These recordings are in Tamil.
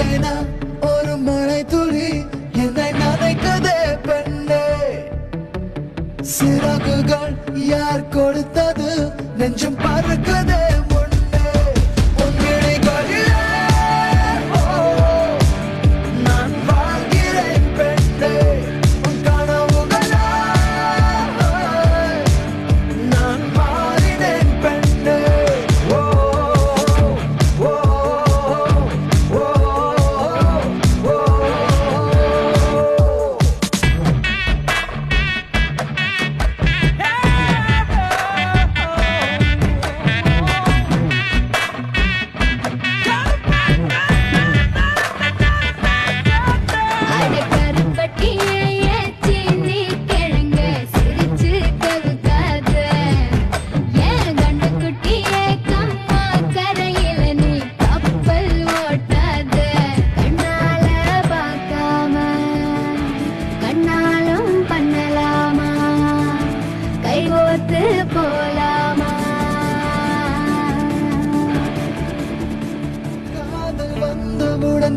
ஏனா ஒரு மழை துளி என்னை நனைக்குதே பெண்ணே. சிறகுகள் யார் கொடுத்தது நெஞ்சம் பறக்குதே முன்னே. உன் விழிகளிலே நான் வாழ்கிறேன் பெண்ணே. உன் கனவுகளா நான் மாறினேன் பெண்ணே. ஓ ஓ ஓ ஓ.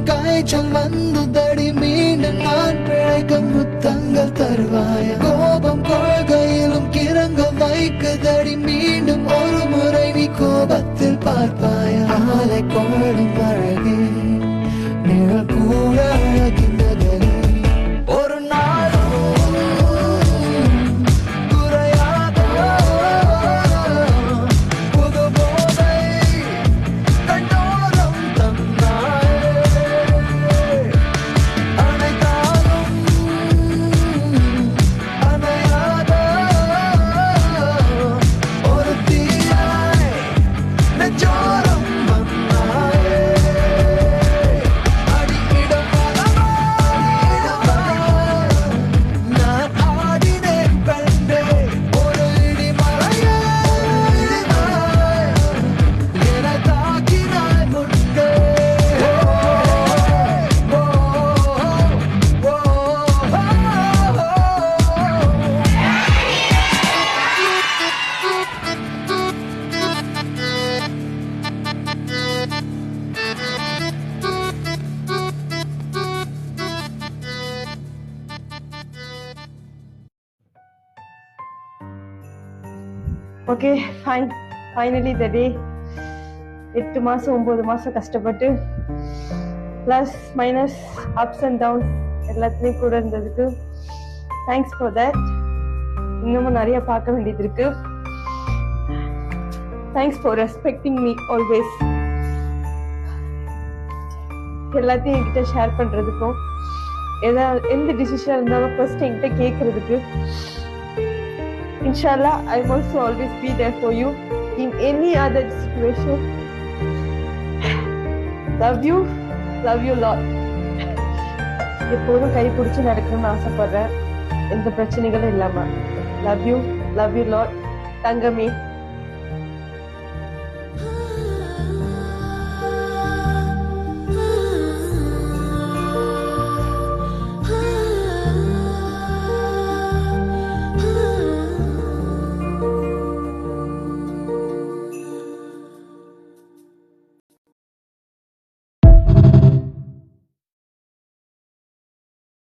காய்ச்சல் வந்ததடி மீண்டும் நான் பிழைக்க முத்தங்கள் தருவாய. கோபம் கொள்கையிலும் கிறங்க வைக்குதடி மீண்டும் ஒரு முறை நீ கோபத்தில் பார்ப்பாய. ஆலை கோடும் அழகே நிழல் கூட அழகின்றதே. ஒரு நாளும் குறையாத புது போதை கண்டோரம் தந்தாய். Okay fine, finally the day. 8 மாதம் 9 மாதம் கஷ்டப்பட்டு plus minus ups and downs எல்லாத்துலேயும் கூட இருந்ததுக்கு தேங்க்ஸ் ஃபார் தேட். இன்னமும் நிறைய பார்க்க வேண்டியது இருக்கு. Thanks for respecting me always. எல்லாத்தையும் என்கிட்ட ஷேர் பண்ணுறதுக்கும் எந்த டிசிஷன் இருந்தாலும் ஃபர்ஸ்ட் என்கிட்ட கேட்கறதுக்கு. Inshallah, I will also always be there for you in any other situation. Love you lot. எப்போதும் கை பிடிச்சி நடக்கணும்னு ஆசைப்படுறேன், எந்த பிரச்சனைகளும் இல்லாம. Love you lot, தங்கமே.